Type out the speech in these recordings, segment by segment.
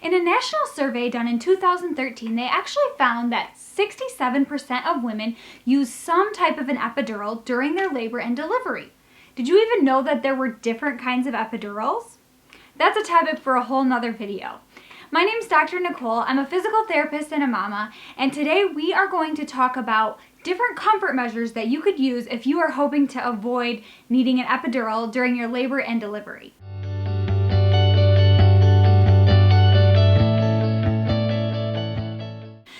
In a national survey done in 2013, they actually found that 67% of women use some type of an epidural during their labor and delivery. Did you even know that there were different kinds of epidurals? That's a topic for a whole nother video. My name is Dr. Nicole. I'm a physical therapist and a mama, and today we are going to talk about different comfort measures that you could use if you are hoping to avoid needing an epidural during your labor and delivery.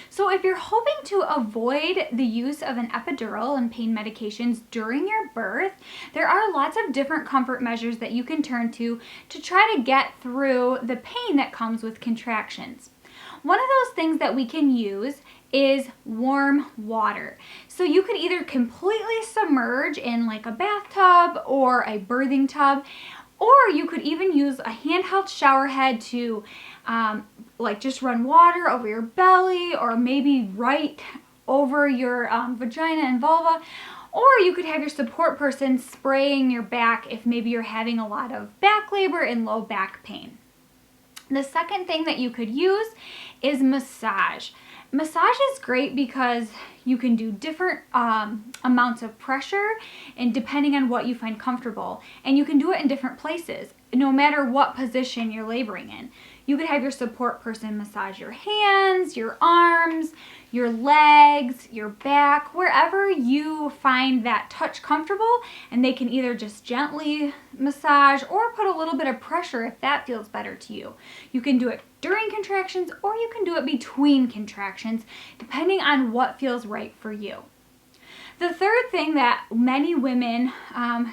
So if you're hoping to avoid the use of an epidural and pain medications during your birth, there are lots of different comfort measures that you can turn to try to get through the pain that comes with contractions. One of those things that we can use is warm water. So you could either completely submerge in like a bathtub or a birthing tub, or you could even use a handheld shower head to just run water over your belly, or maybe right over your vagina and vulva, or you could have your support person spraying your back if maybe you're having a lot of back labor and low back pain. The second thing that you could use is massage. Massage is great because you can do different amounts of pressure and depending on what you find comfortable, and you can do it in different places no matter what position you're laboring in. You could have your support person massage your hands, your arms, your legs, your back, wherever you find that touch comfortable, and they can either just gently massage or put a little bit of pressure if that feels better to you. You can do it during contractions or you can do it between contractions, depending on what feels right for you. The third thing that many women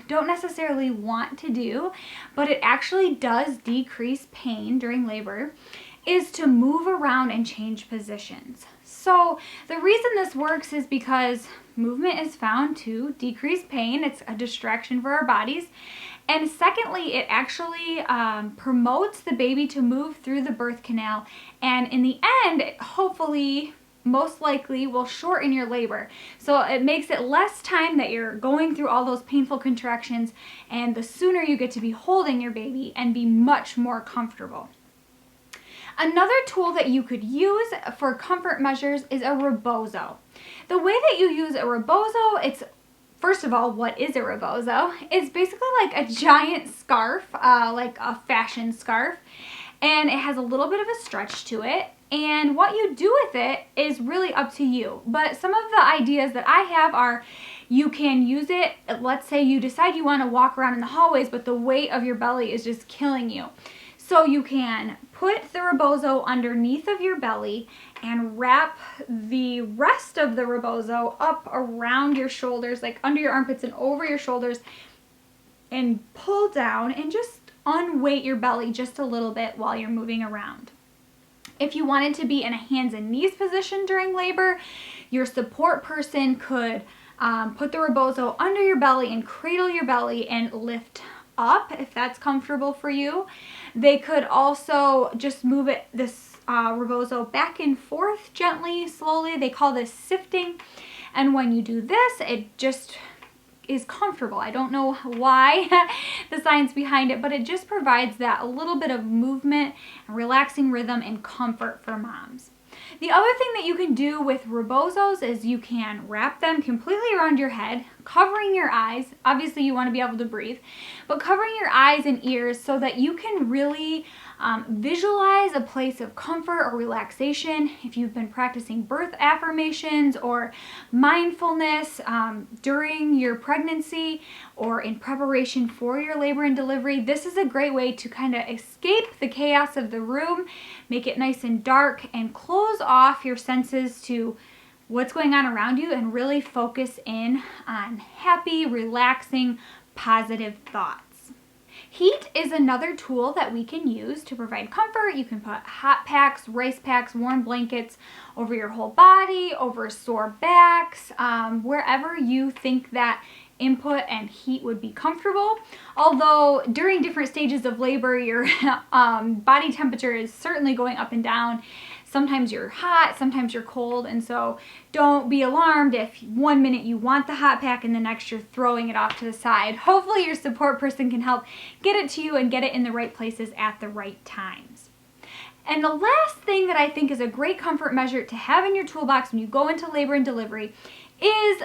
don't necessarily want to do, but it actually does decrease pain during labor, is to move around and change positions. So the reason this works is because movement is found to decrease pain. It's a distraction for our bodies. And secondly, it actually promotes the baby to move through the birth canal. And in the end, hopefully, most likely will shorten your labor. So it makes it less time that you're going through all those painful contractions, and the sooner you get to be holding your baby and be much more comfortable. Another tool that you could use for comfort measures is a rebozo. The way that you use a rebozo, first of all, what is a rebozo? It's basically like a giant scarf, like a fashion scarf, and it has a little bit of a stretch to it. And what you do with it is really up to you. But some of the ideas that I have are you can use it, let's say you decide you want to walk around in the hallways, but the weight of your belly is just killing you. So you can put the rebozo underneath of your belly and wrap the rest of the rebozo up around your shoulders, like under your armpits and over your shoulders, and pull down and just unweight your belly just a little bit while you're moving around. If you wanted to be in a hands and knees position during labor, your support person could put the rebozo under your belly and cradle your belly and lift up if that's comfortable for you. They could also just move this rebozo back and forth gently, slowly. They call this sifting. And when you do this, it just is comfortable. I don't know why, the science behind it, but it just provides that a little bit of movement, relaxing rhythm, and comfort for moms. The other thing that you can do with rebozos is you can wrap them completely around your head, covering your eyes. Obviously you want to be able to breathe, but covering your eyes and ears so that you can really visualize a place of comfort or relaxation. If you've been practicing birth affirmations or mindfulness during your pregnancy or in preparation for your labor and delivery, this is a great way to kind of escape the chaos of the room, make it nice and dark, and close off your senses to what's going on around you and really focus in on happy, relaxing, positive thoughts. Heat is another tool that we can use to provide comfort. You can put hot packs, rice packs, warm blankets over your whole body, over sore backs, wherever you think that input and heat would be comfortable. Although during different stages of labor, your body temperature is certainly going up and down. Sometimes you're hot, sometimes you're cold, and so don't be alarmed if 1 minute you want the hot pack and the next you're throwing it off to the side. Hopefully your support person can help get it to you and get it in the right places at the right times. And the last thing that I think is a great comfort measure to have in your toolbox when you go into labor and delivery is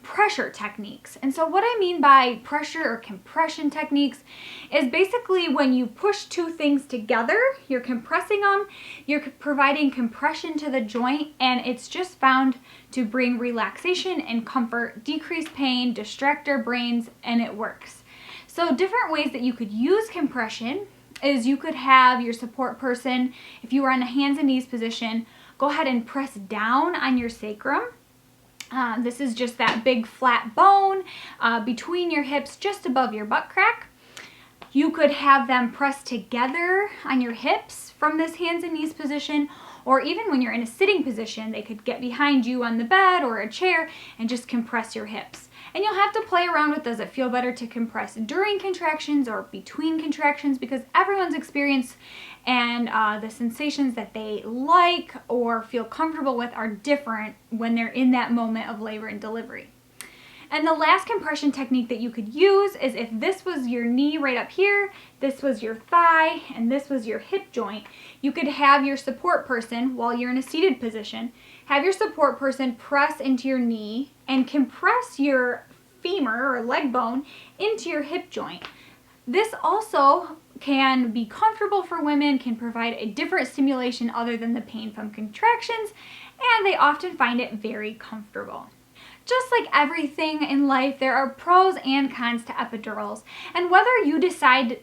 pressure techniques. And so what I mean by pressure or compression techniques is basically when you push two things together, you're compressing them, you're providing compression to the joint, and it's just found to bring relaxation and comfort, decrease pain, distract our brains, and it works. So different ways that you could use compression is you could have your support person, if you were on a hands and knees position, go ahead and press down on your sacrum. This is just that big flat bone between your hips, just above your butt crack. You could have them press together on your hips from this hands and knees position, or even when you're in a sitting position, they could get behind you on the bed or a chair and just compress your hips. And you'll have to play around with, does it feel better to compress during contractions or between contractions, because everyone's experience and the sensations that they like or feel comfortable with are different when they're in that moment of labor and delivery. And the last compression technique that you could use is if this was your knee right up here, this was your thigh, and this was your hip joint, you could have your support person, while you're in a seated position, have your support person press into your knee and compress your femur or leg bone into your hip joint. This also can be comfortable for women, can provide a different stimulation other than the pain from contractions, and they often find it very comfortable. Just like everything in life, there are pros and cons to epidurals, and whether you decide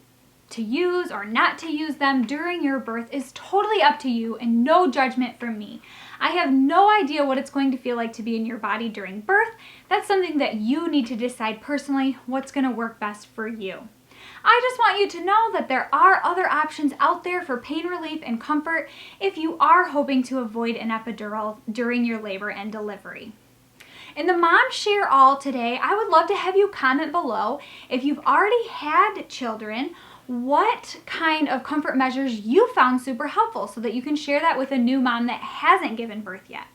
to use or not to use them during your birth is totally up to you and no judgment from me. I have no idea what it's going to feel like to be in your body during birth. That's something that you need to decide personally what's going to work best for you. I just want you to know that there are other options out there for pain relief and comfort if you are hoping to avoid an epidural during your labor and delivery. In the Mom Share All today, I would love to have you comment below if you've already had children, what kind of comfort measures you found super helpful so that you can share that with a new mom that hasn't given birth yet.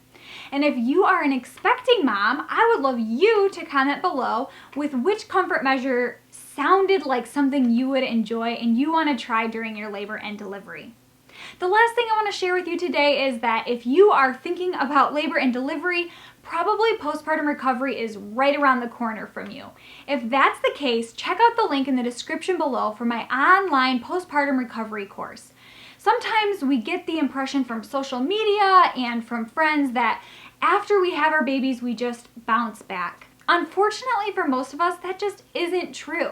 And if you are an expecting mom, I would love you to comment below with which comfort measure sounded like something you would enjoy and you want to try during your labor and delivery. The last thing I want to share with you today is that if you are thinking about labor and delivery, probably postpartum recovery is right around the corner from you. If that's the case, check out the link in the description below for my online postpartum recovery course. Sometimes we get the impression from social media and from friends that after we have our babies, we just bounce back. Unfortunately, for most of us, that just isn't true.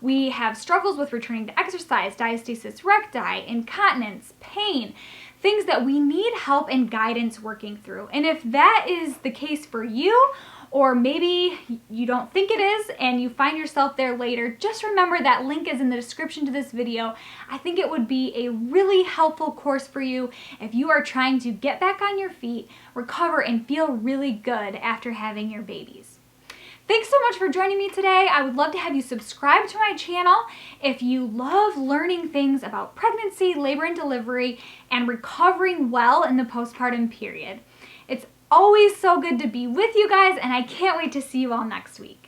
We have struggles with returning to exercise, diastasis recti, incontinence, pain, things that we need help and guidance working through. And if that is the case for you, or maybe you don't think it is and you find yourself there later, just remember that link is in the description to this video. I think it would be a really helpful course for you if you are trying to get back on your feet, recover, and feel really good after having your babies. Thanks so much for joining me today. I would love to have you subscribe to my channel if you love learning things about pregnancy, labor and delivery, and recovering well in the postpartum period. It's always so good to be with you guys, and I can't wait to see you all next week.